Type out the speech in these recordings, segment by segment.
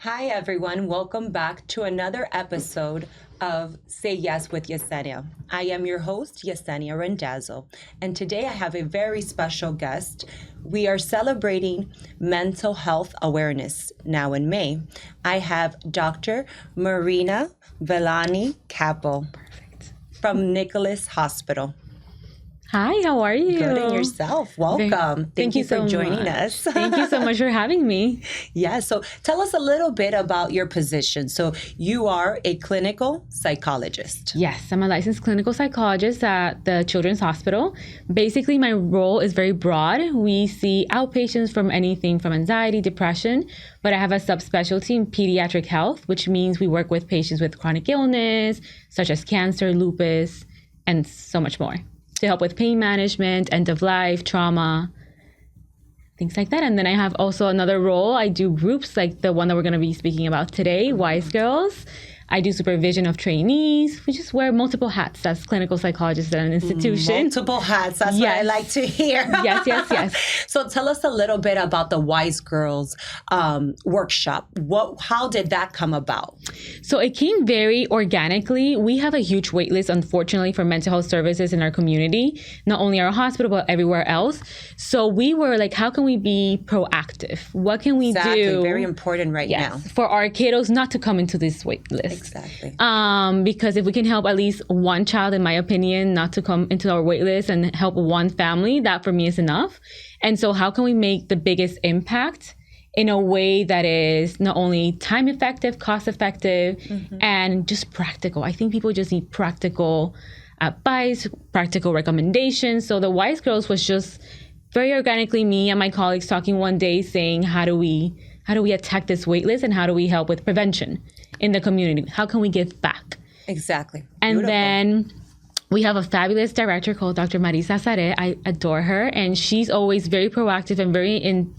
Hi, everyone. Welcome back to another episode of Say Yes with Yesenia. I am your host, Yesenia Randazzo, and today I have a very special guest. We are celebrating Mental Health Awareness now in May. I have Dr. Marina Villani Capó from Nicklaus Hospital. Hi, how are you? Good, and yourself. Welcome. Thank you for joining us. Thank you so much for having me. Yeah, so tell us a little bit about your position. So you are a clinical psychologist. Yes, I'm a licensed clinical psychologist at the Children's Hospital. Basically, my role is very broad. We see outpatients from anything from anxiety, depression, but I have a subspecialty in pediatric health, which means we work with patients with chronic illness, such as cancer, lupus, and so much more, to help with pain management, end of life, trauma, things like that. And then I have also another role. I do groups like the one that we're going to be speaking about today, Wise Girls. I do supervision of trainees. We just wear multiple hats as clinical psychologists at an institution. Multiple hats. That's what I like to hear. Yes. So tell us a little bit about the Wise Girls workshop. How did that come about? So it came very organically. We have a huge wait list, unfortunately, for mental health services in our community, not only our hospital, but everywhere else. So we were like, how can we be proactive? What can we do? Very important now. For our kiddos not to come into this wait list. Exactly. Because if we can help at least one child, in my opinion, not to come into our wait list and help one family, that for me is enough. And so how can we make the biggest impact in a way that is not only time effective, cost effective, and just practical? I think people just need practical advice, practical recommendations. So the Wise Girls was just very organically me and my colleagues talking one day saying, how do we attack this wait list and how do we help with prevention in the community? How can we give back? Exactly. And Beautiful. then we have a fabulous director called Dr. Marisa Sare. I adore her. And she's always very proactive and very in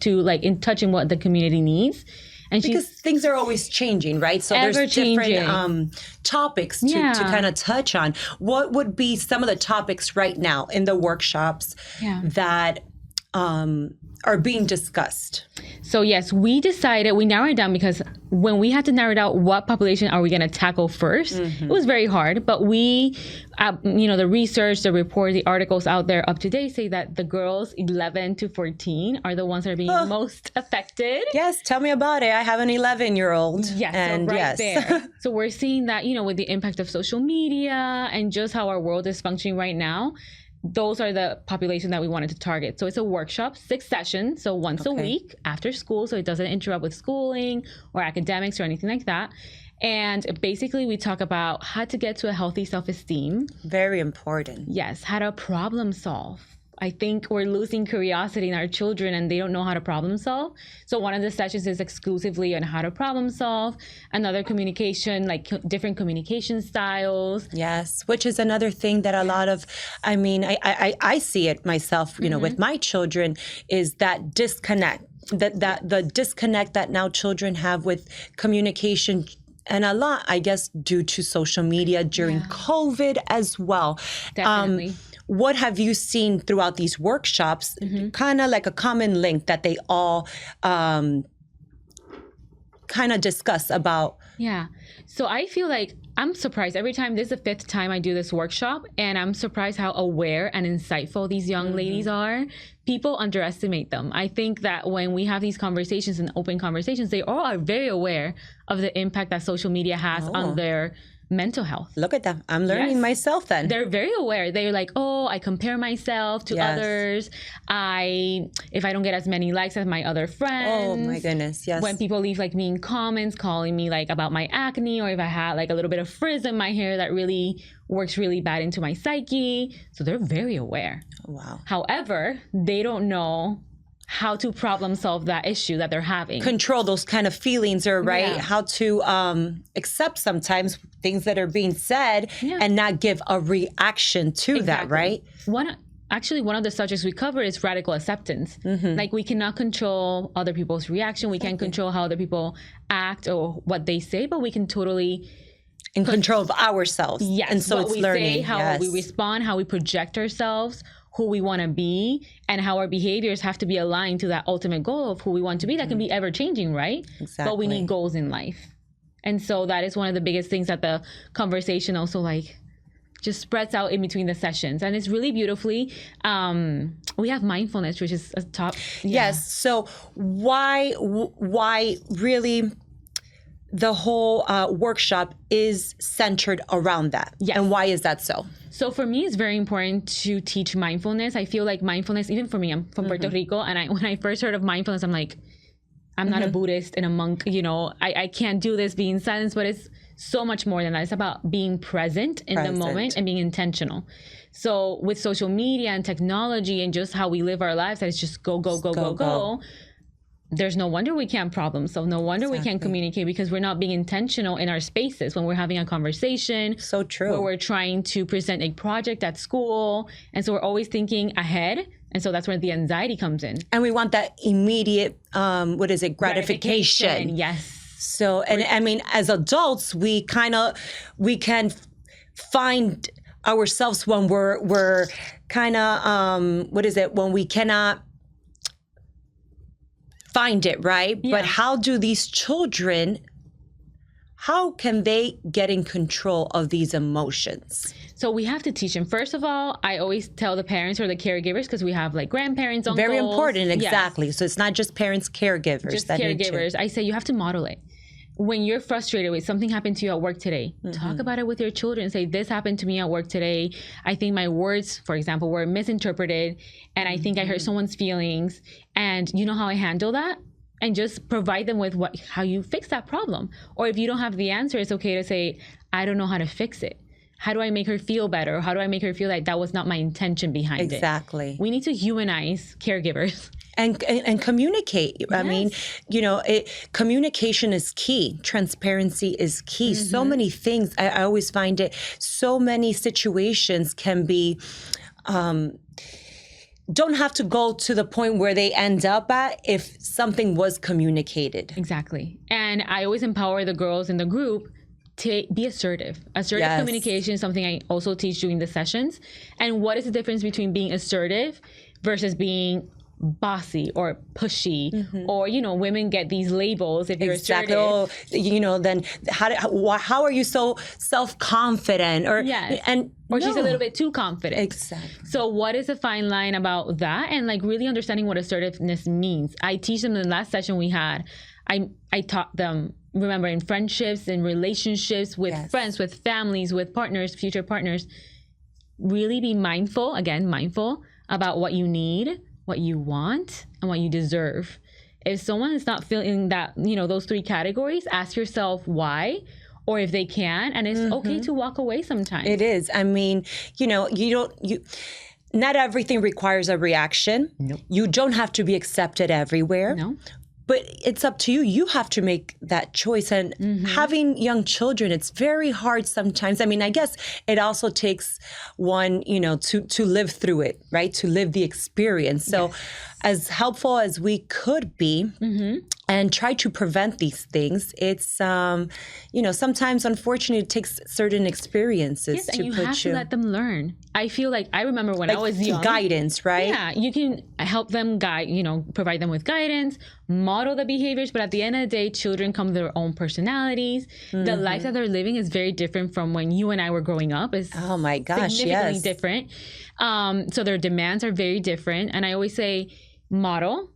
touch in what the community needs. And because things are always changing, right? So there's different topics to kind of touch on. What would be some of the topics right now in the workshops that are being discussed? So yes, we narrowed it down because when we had to narrow out what population are we going to tackle first, it was very hard. But we, the research, the report, the articles out there up to date say that the girls 11 to 14 are the ones that are being most affected. Yes, tell me about it. I have an 11-year-old. Yes, and so right there. So we're seeing that, with the impact of social media and just how our world is functioning right now, those are the population that we wanted to target. So it's a workshop, 6 sessions, so once a week after school, so it doesn't interrupt with schooling or academics or anything like that. And basically we talk about how to get to a healthy self-esteem. Very important. Yes, how to problem solve. I think we're losing curiosity in our children and they don't know how to problem solve. So one of the sessions is exclusively on how to problem solve. Another communication, like different communication styles. Yes, which is another thing that a lot of, I see it myself, with my children, is that disconnect, that the disconnect that now children have with communication. And a lot, I guess, due to social media during COVID as well. Definitely. What have you seen throughout these workshops, kind of like a common link that they all kind of discuss about? Yeah. So I feel like I'm surprised every time. This is the 5th time I do this workshop, and I'm surprised how aware and insightful these young ladies are. People underestimate them. I think that when we have these conversations and open conversations, they all are very aware of the impact that social media has on their mental health. Look at them. I'm learning myself then. They're very aware. They're like, I compare myself to others. If I don't get as many likes as my other friends. Oh my goodness, yes. When people leave like mean comments calling me like about my acne, or if I had like a little bit of frizz in my hair that really works really bad into my psyche. So they're very aware. Wow. However, they don't know how to problem solve that issue that they're having. Control those kind of feelings, or how to accept sometimes things that are being said and not give a reaction to that, right? One of the subjects we cover is radical acceptance. Like we cannot control other people's reaction. We can't control how other people act or what they say, but we can totally in control of ourselves. Yes. And so what it's we learning. Say, how we respond, how we project ourselves, who we want to be and how our behaviors have to be aligned to that ultimate goal of who we want to be. That can be ever changing, right? Exactly. But we need goals in life. And so that is one of the biggest things that the conversation also like just spreads out in between the sessions. And it's really beautifully, we have mindfulness, which is a top. Yeah. Yes. So why really the whole workshop is centered around that? Yes. And why is that so? So for me, it's very important to teach mindfulness. I feel like mindfulness, even for me, I'm from Puerto Rico. And when I first heard of mindfulness, I'm like, I'm not a Buddhist and a monk, you know, I can't do this being silent, but it's so much more than that. It's about being present in the moment and being intentional. So with social media and technology and just how we live our lives, that it's just go. There's no wonder we can't problem solve. No wonder we can't communicate because we're not being intentional in our spaces when we're having a conversation. So true. Where we're trying to present a project at school. And so we're always thinking ahead. And so that's where the anxiety comes in. And we want that immediate, gratification. Yes. So, and I mean, as adults, we can find ourselves when we're kind of, when we cannot find it, right? Yeah. But how do these children, how can they get in control of these emotions? So we have to teach them. First of all, I always tell the parents or the caregivers, because we have like grandparents, uncles. Very important, exactly. Yes. So it's not just parents, caregivers. Just caregivers. I say you have to model it. When you're frustrated with something happened to you at work today, talk about it with your children. Say, this happened to me at work today. I think my words, for example, were misinterpreted. And I think I hurt someone's feelings. And you know how I handle that? And just provide them with how you fix that problem. Or if you don't have the answer, it's okay to say, I don't know how to fix it. How do I make her feel better? How do I make her feel like that was not my intention behind it? Exactly. We need to humanize caregivers. And communicate. Yes. I mean, communication is key. Transparency is key. So many things. I always find it, so many situations can be, don't have to go to the point where they end up at if something was communicated. Exactly. And I always empower the girls in the group to be assertive. Assertive communication is something I also teach during the sessions. And what is the difference between being assertive versus being bossy or pushy? Or, women get these labels if you're assertive. Oh, then how are you so self-confident? Or she's a little bit too confident. Exactly. So what is the fine line about that? And like really understanding what assertiveness means. I teach them in the last session we had. I taught them, remember, in friendships, in relationships, with friends, with families, with partners, future partners, really be mindful about what you need, what you want, and what you deserve. If someone is not feeling that, those three categories, ask yourself why, or if they can, and it's okay to walk away sometimes. It is. I mean, not everything requires a reaction. Nope. You don't have to be accepted everywhere. No. But it's up to you. You have to make that choice. And having young children, it's very hard sometimes. I mean, I guess it also takes one, to live through it, right? To live the experience. So as helpful as we could be and try to prevent these things, it's, sometimes, unfortunately, it takes certain experiences and you have to let them learn. I feel like I remember when I was young. Guidance, right? Yeah, you can help them provide them with guidance, model the behaviors, but at the end of the day, children come with their own personalities. The life that they're living is very different from when you and I were growing up. It's oh my gosh, significantly different. So their demands are very different. And I always say, model,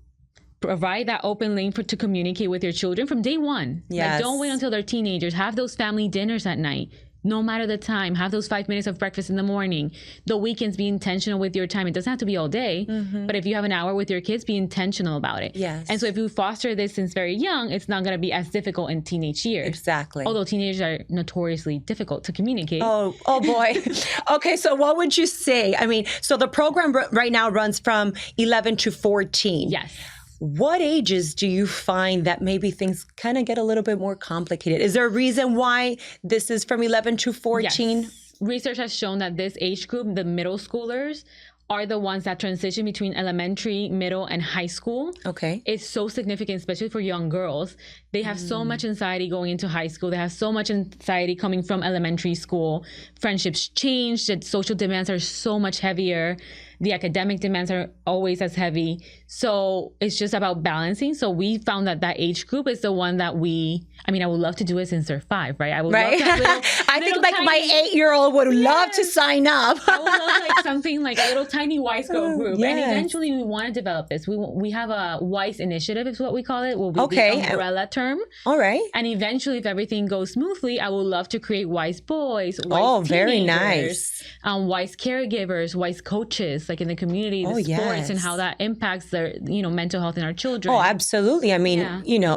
provide that open lane to communicate with your children from day one. Yes. Like, don't wait until they're teenagers. Have those family dinners at night. No matter the time, have those 5 minutes of breakfast in the morning. The weekends, be intentional with your time. It doesn't have to be all day, but if you have an hour with your kids, be intentional about it. Yes. And so if you foster this since very young, it's not going to be as difficult in teenage years. Exactly. Although teenagers are notoriously difficult to communicate. Oh boy. Okay, so what would you say? I mean, so the program right now runs from 11 to 14. Yes. What ages do you find that maybe things kind of get a little bit more complicated? Is there a reason why this is from 11 to 14? Yes. Research has shown that this age group, the middle schoolers, are the ones that transition between elementary, middle, and high school. Okay. It's so significant, especially for young girls. They have so much anxiety going into high school. They have so much anxiety coming from elementary school. Friendships change. The social demands are so much heavier. The academic demands are always as heavy. So it's just about balancing. So we found that age group is the one that I would love to do it since they're 5, right? I would love to have I think like my 8-year-old would love to sign up. I would love like something like a little tiny WISE girl group. And eventually we want to develop this. We have a WISE initiative is what we call it. Will be the umbrella term. All right. And eventually, if everything goes smoothly, I would love to create WISE boys, WISE very nice. WISE caregivers, WISE coaches, like in the community, the sports, and how that impacts their, mental health in our children. Oh, absolutely. I mean,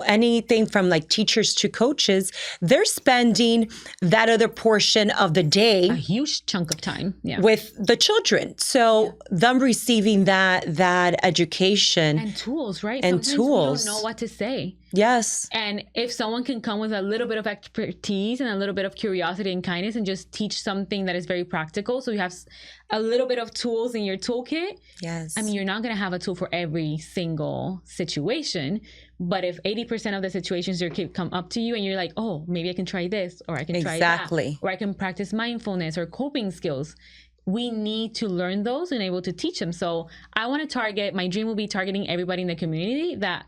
anything from like teachers to coaches, they're spending that other portion of the day, a huge chunk of time, with the children. So them receiving that education and tools, right? And sometimes tools. We don't know what to say. Yes. And if someone can come with a little bit of expertise and a little bit of curiosity and kindness and just teach something that is very practical, so you have a little bit of tools in your toolkit. Yes. I mean, you're not going to have a tool for every single situation, but if 80% of the situations your kid come up to you and you're like, oh, maybe I can try this, or I can try that, or I can practice mindfulness or coping skills. We need to learn those and able to teach them. So I want to my dream will be targeting everybody in the community that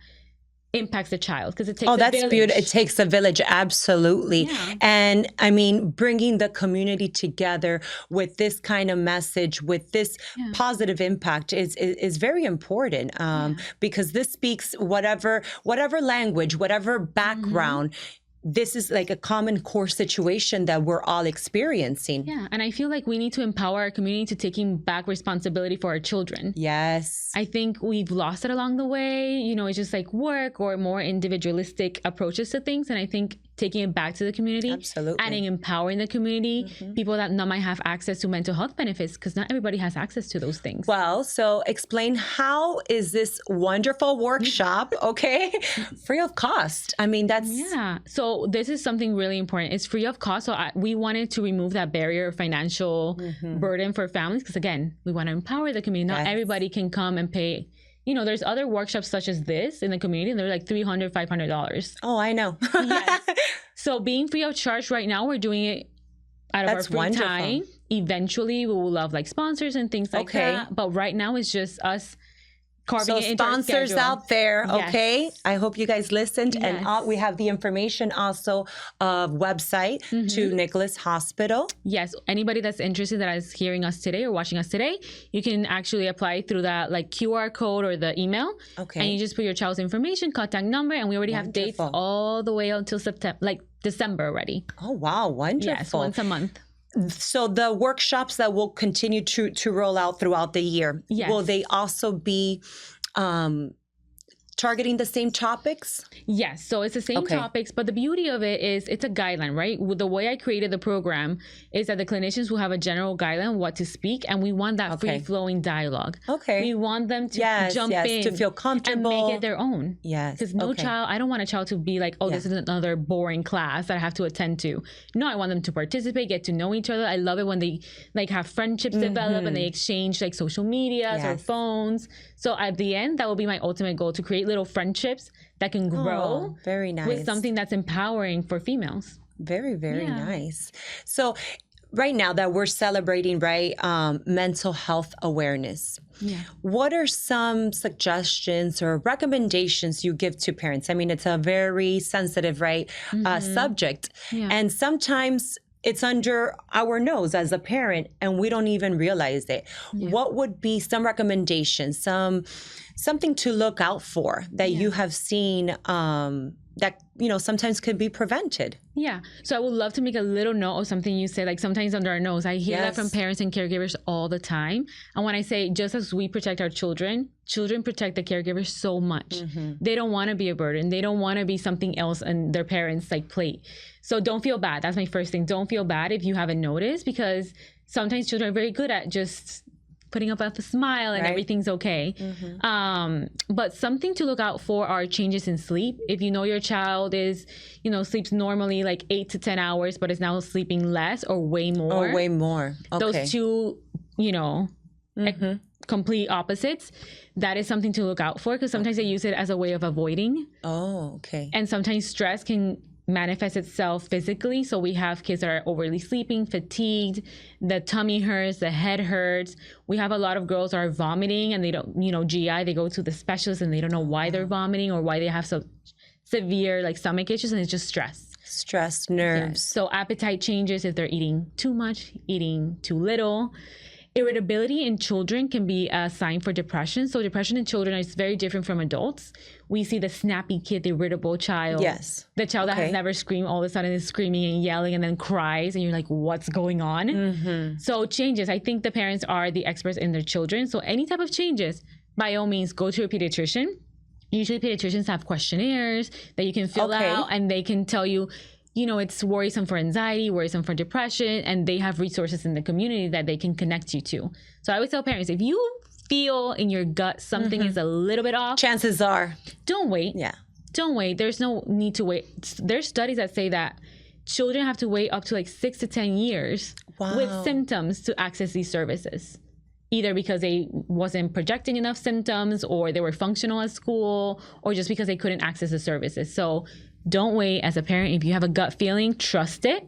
impacts the child, because it takes that's beautiful. It takes a village, absolutely. And I mean, bringing the community together with this kind of message, with this positive impact is very important, because this speaks whatever language, whatever background. This is like a common core situation that we're all experiencing. Yeah, and I feel like we need to empower our community to taking back responsibility for our children. Yes. I think we've lost it along the way. It's just like work or more individualistic approaches to things. And I think taking it back to the community, absolutely, and empowering the community, people that not might have access to mental health benefits, because not everybody has access to those things. Well, so explain, how is this wonderful workshop, free of cost? I mean, that's... Yeah. So this is something really important. It's free of cost. So we wanted to remove that barrier of financial burden for families, because again, we want to empower the community. Not everybody can come and pay. There's other workshops such as this in the community, and they're like $300, $500. Oh, I know. Yes. So being free of charge right now, we're doing it out of our free time. Eventually, we will love like sponsors and things like that. But right now, it's just us carving it into our schedule. Sponsors out there, I hope you guys listened. And we have the information also of website to Nicklaus Hospital. Yes, anybody that's interested that is hearing us today or watching us today, you can actually apply through that like QR code or the email. And you just put your child's information, contact number, and we already have dates all the way until September, like December already. Oh, wow, wonderful. Yes, once a month. So the workshops that will continue to roll out throughout the year, will they also be targeting the same topics? Yes. So it's the same topics, but the beauty of it is it's a guideline, right? The way I created the program is that the clinicians will have a general guideline what to speak, and we want that free-flowing dialogue. We want them to jump in, to feel comfortable, and make it their own. Yes. Because I don't want a child to be like, oh, this is another boring class that I have to attend to. No, I want them to participate, get to know each other. I love it when they like have friendships develop and they exchange like social medias or phones. So at the end, that will be my ultimate goal, to create little friendships that can grow very nice with something that's empowering for females. Very, very nice. So right now that we're celebrating, mental health awareness, what are some suggestions or recommendations you give to parents? I mean, it's a very sensitive, subject. And sometimes it's under our nose as a parent and we don't even realize it. What would be some recommendations, something to look out for that you have seen that, sometimes could be prevented? Yeah. So I would love to make a little note of something you say, like sometimes under our nose. I hear that from parents and caregivers all the time. And when I say, just as we protect our children protect the caregivers so much. They don't want to be a burden. They don't want to be something else on their parents' plate. So don't feel bad. That's my first thing. Don't feel bad if you haven't noticed, because sometimes children are very good at just putting up a smile and everything's okay. But something to look out for are changes in sleep. If you know your child is, sleeps normally like 8 to 10 hours, but is now sleeping less or way more. Those two, complete opposites. That is something to look out for, because sometimes they use it as a way of avoiding. Oh, okay. And sometimes stress can manifests itself physically. So we have kids that are overly sleeping, fatigued, the tummy hurts, the head hurts. We have a lot of girls that are vomiting and they don't, GI, they go to the specialist and they don't know why they're vomiting or why they have so severe like stomach issues, and it's just stress, nerves. Yes. So appetite changes if they're eating too much, eating too little. Irritability in children can be a sign for depression. So depression in children is very different from adults. We see the snappy kid, the irritable child. Yes. The child that has never screamed all of a sudden is screaming and yelling and then cries and you're like, what's going on? Mm-hmm. So changes. I think the parents are the experts in their children. So any type of changes, by all means, go to a pediatrician. Usually pediatricians have questionnaires that you can fill out and they can tell you, it's worrisome for anxiety, worrisome for depression, and they have resources in the community that they can connect you to. So I always tell parents, if you feel in your gut something is a little bit off, chances are, don't wait. Yeah. Don't wait. There's no need to wait. There's studies that say that children have to wait up to like 6 to 10 years with symptoms to access these services. Either because they wasn't projecting enough symptoms or they were functional at school or just because they couldn't access the services. So don't wait as a parent. If you have a gut feeling, trust it.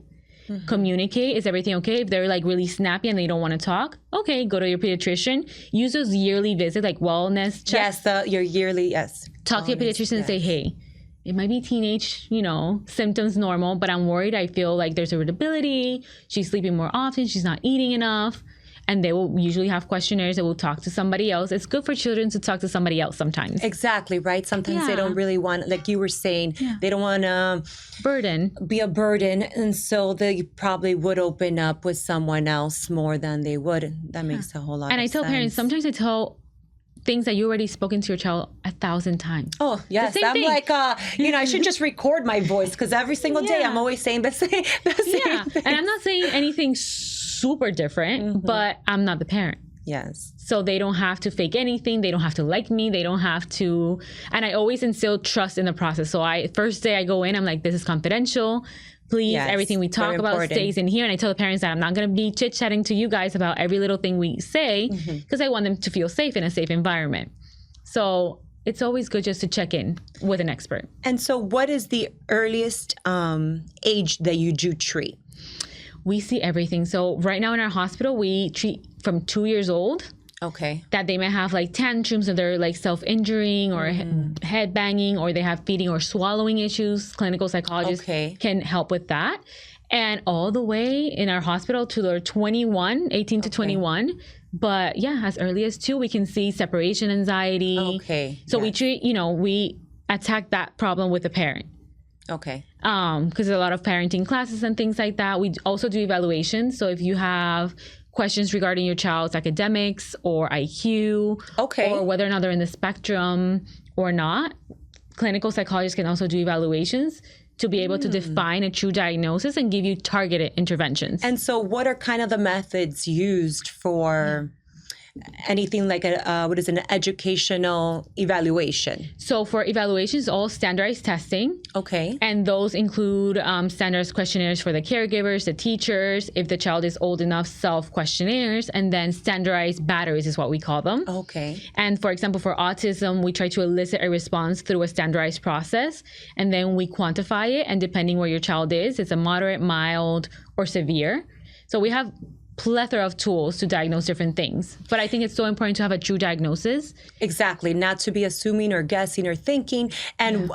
Mm-hmm. Communicate. Is everything okay? If they're like really snappy and they don't want to talk, okay, go to your pediatrician. Use those yearly visits, like wellness checks. Yes, your yearly, yes. Talk to your pediatrician and say, hey, it might be teenage, symptoms normal, but I'm worried. I feel like there's irritability. She's sleeping more often. She's not eating enough. And they will usually have questionnaires that will talk to somebody else. It's good for children to talk to somebody else sometimes. Exactly, right? Sometimes they don't really want, like you were saying, they don't want to be a burden. And so they probably would open up with someone else more than they would. That makes a whole lot of sense. And I tell parents, sometimes I tell things that you already spoken to your child 1,000 times. Oh, yes. I'm thing. Like, I should just record my voice because every single day I'm always saying the same thing. And I'm not saying anything super different, but I'm not the parent. Yes. So they don't have to fake anything. They don't have to like me. They don't have to. And I always instill trust in the process. So first day I go in, I'm like, this is confidential. Please, everything we talk about stays in here. And I tell the parents that I'm not going to be chit-chatting to you guys about every little thing we say because I want them to feel safe in a safe environment. So it's always good just to check in with an expert. And so what is the earliest age that you do treat? We see everything. So right now in our hospital, we treat from 2 years old. Okay. That they may have like tantrums or they're like self-injuring or head banging or they have feeding or swallowing issues. Clinical psychologists can help with that. And all the way in our hospital to their 18 to 21. But yeah, as early as 2, we can see separation anxiety. Okay. So we treat, we attack that problem with the parent. Okay. Because there's a lot of parenting classes and things like that. We also do evaluations. So if you have questions regarding your child's academics or IQ, or whether or not they're in the spectrum or not, clinical psychologists can also do evaluations to be able to define a true diagnosis and give you targeted interventions. And so what are kind of the methods used for anything like an educational evaluation? So for evaluations, all standardized testing. Okay. And those include standardized questionnaires for the caregivers, the teachers, if the child is old enough, self-questionnaires, and then standardized batteries is what we call them. Okay. And for example, for autism, we try to elicit a response through a standardized process, and then we quantify it, and depending where your child is, it's a moderate, mild, or severe. So we have plethora of tools to diagnose different things. But I think it's so important to have a true diagnosis. Exactly. Not to be assuming or guessing or thinking. And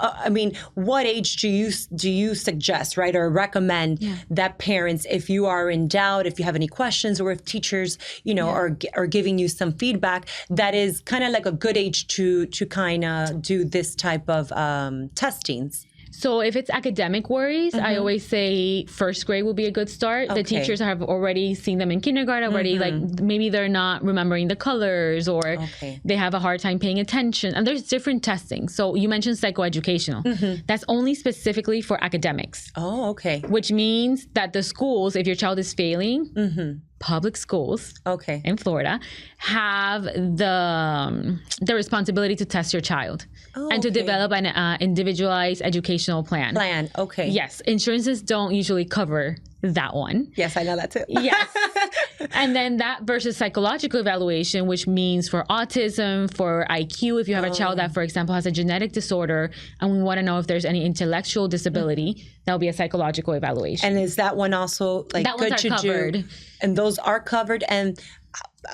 what age do you suggest, right, or recommend that parents, if you are in doubt, if you have any questions, or if teachers, are giving you some feedback, that is kind of like a good age to kind of do this type of testings? So if it's academic worries, I always say first grade will be a good start. The teachers have already seen them in kindergarten already, like maybe they're not remembering the colors or they have a hard time paying attention. And there's different testing. So you mentioned psychoeducational. That's only specifically for academics. Oh, okay. Which means that the schools, if your child is failing, public schools in Florida have the responsibility to test your child and to develop an individualized educational plan. Okay. Yes. Insurances don't usually cover that one. Yes, I know that too. Yes. And then that versus psychological evaluation, which means for autism, for IQ, if you have a child that, for example, has a genetic disorder and we want to know if there's any intellectual disability, that'll be a psychological evaluation. And is that one also like that good ones to are covered. do? And those are covered. And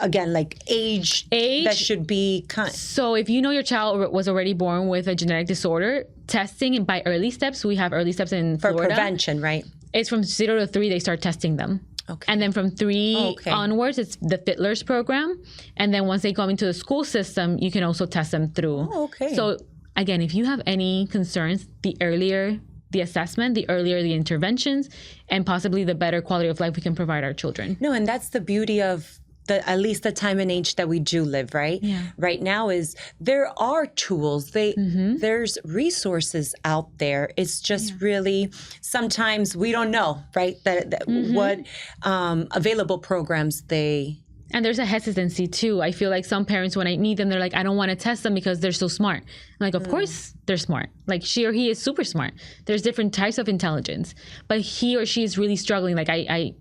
again, like age that should be So if you know your child was already born with a genetic disorder, testing by early steps, we have early steps in for Florida. prevention, right? It's from 0 to 3, they start testing them. Okay. And then from 3 onwards, it's the Fiddler's program. And then once they come into the school system, you can also test them through. Oh, okay. So again, if you have any concerns, the earlier the assessment, the earlier the interventions, and possibly the better quality of life we can provide our children. No, and that's the beauty of at least the time and age that we do live, right? Yeah. Right now is there are tools. There's resources out there. It's just really sometimes we don't know, right? That what available programs they. And there's a hesitancy too. I feel like some parents, when I meet them, they're like, I don't want to test them because they're so smart. I'm like, of course they're smart. Like she or he is super smart. There's different types of intelligence, but he or she is really struggling. Like I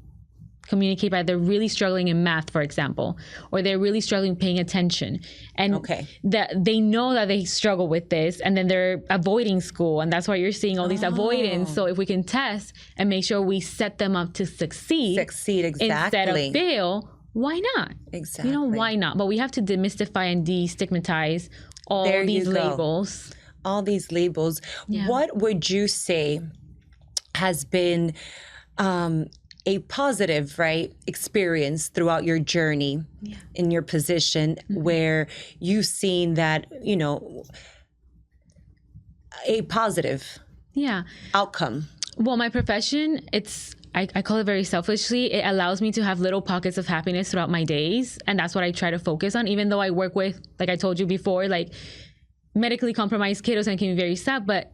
communicate by they're really struggling in math, for example, or they're really struggling paying attention. And that they know that they struggle with this and then they're avoiding school. And that's why you're seeing all these avoidance. So if we can test and make sure we set them up to succeed exactly. instead of fail, why not? Exactly. You know, why not? But we have to demystify and destigmatize all these labels. All these labels. Yeah. What would you say has been a positive, right, experience throughout your journey in your position where you've seen that, you know, a positive outcome? Well, my profession, I call it very selfishly. It allows me to have little pockets of happiness throughout my days. And that's what I try to focus on, even though I work with, like I told you before, like medically compromised kiddos and it can be very sad, but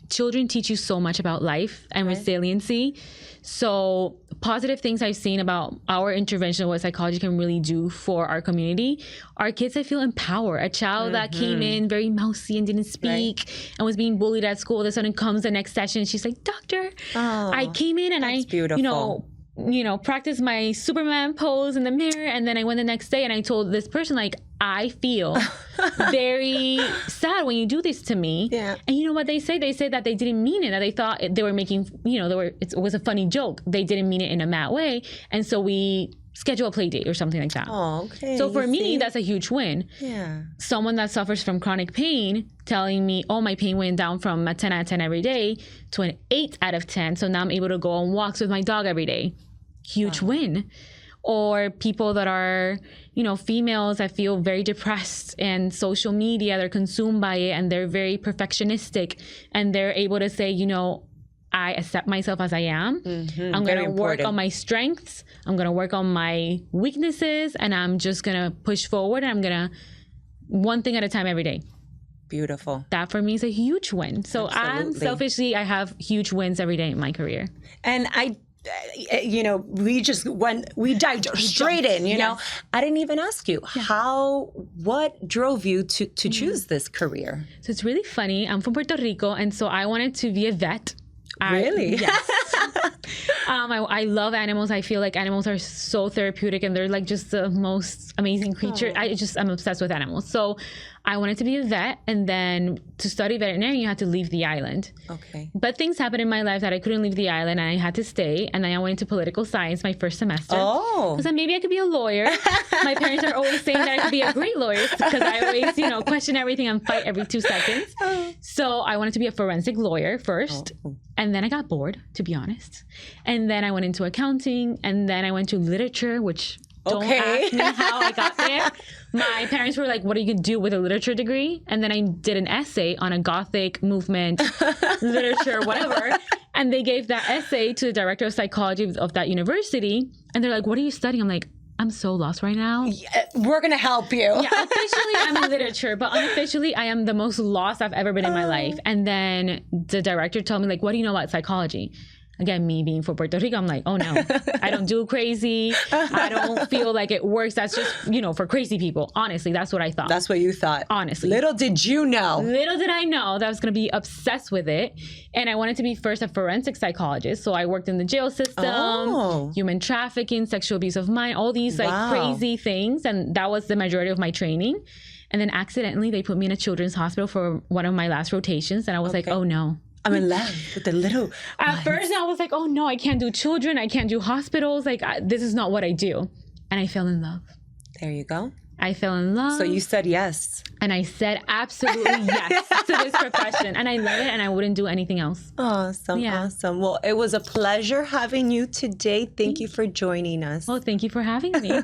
children teach you so much about life and resiliency. So positive things I've seen about our intervention, what psychology can really do for our community, our kids, I feel empowered. A child that came in very mousy and didn't speak and was being bullied at school, all of a sudden comes the next session. She's like, doctor, I came in and I, practiced my Superman pose in the mirror. And then I went the next day and I told this person, like, I feel very sad when you do this to me. Yeah. And you know what they say? They say that they didn't mean it, that they thought they were making, it was a funny joke. They didn't mean it in a mad way. And so we schedule a play date or something like that. Oh, okay. So for me, that's a huge win. Yeah. Someone that suffers from chronic pain telling me, oh, my pain went down from a 10 out of 10 every day to an 8 out of 10. So now I'm able to go on walks with my dog every day. Huge win. Or people that are, females that feel very depressed and social media, they're consumed by it and they're very perfectionistic and they're able to say, I accept myself as I am. I'm going to work on my strengths. I'm going to work on my weaknesses and I'm just going to push forward. And I'm going to one thing at a time every day. Beautiful. That for me is a huge win. So selfishly, I have huge wins every day in my career. And we dived straight in, you know. I didn't even ask you what drove you to choose this career? So it's really funny. I'm from Puerto Rico, and so I wanted to be a vet. Really? Yes. I love animals. I feel like animals are so therapeutic and they're like just the most amazing creature. I'm obsessed with animals. So I wanted to be a vet, and then to study veterinarian, you had to leave the island. Okay. But things happened in my life that I couldn't leave the island, and I had to stay. And then I went into political science my first semester. Oh. Because maybe I could be a lawyer. My parents are always saying that I could be a great lawyer because I always, question everything and fight every 2 seconds. So I wanted to be a forensic lawyer first. And then I got bored, to be honest. And then I went into accounting, and then I went to literature, which don't ask me how I got there. My parents were like, what are you going to do with a literature degree? And then I did an essay on a Gothic movement, literature, whatever. And they gave that essay to the director of psychology of that university. And they're like, what are you studying? I'm like, I'm so lost right now. Yeah, we're going to help you. Yeah, officially I'm in literature, but unofficially I am the most lost I've ever been in my life. And then the director told me, like, what do you know about psychology? Again, me being from Puerto Rico, I'm like, oh no, I don't do crazy. I don't feel like it works. That's just, for crazy people. Honestly, that's what I thought. That's what you thought. Honestly. Little did you know. Little did I know that I was going to be obsessed with it. And I wanted to be first a forensic psychologist. So I worked in the jail system, human trafficking, sexual abuse of mind, all these crazy things. And that was the majority of my training. And then accidentally they put me in a children's hospital for one of my last rotations. And I was like, oh no. I'm in love with the little At first I was like, oh no, I can't do children. I can't do hospitals. This is not what I do. And I fell in love. There you go. I fell in love. So you said yes. And I said absolutely yes to this profession. And I love it and I wouldn't do anything else. Awesome. Yeah. Awesome. Well, it was a pleasure having you today. Thank you for joining us. Well, thank you for having me.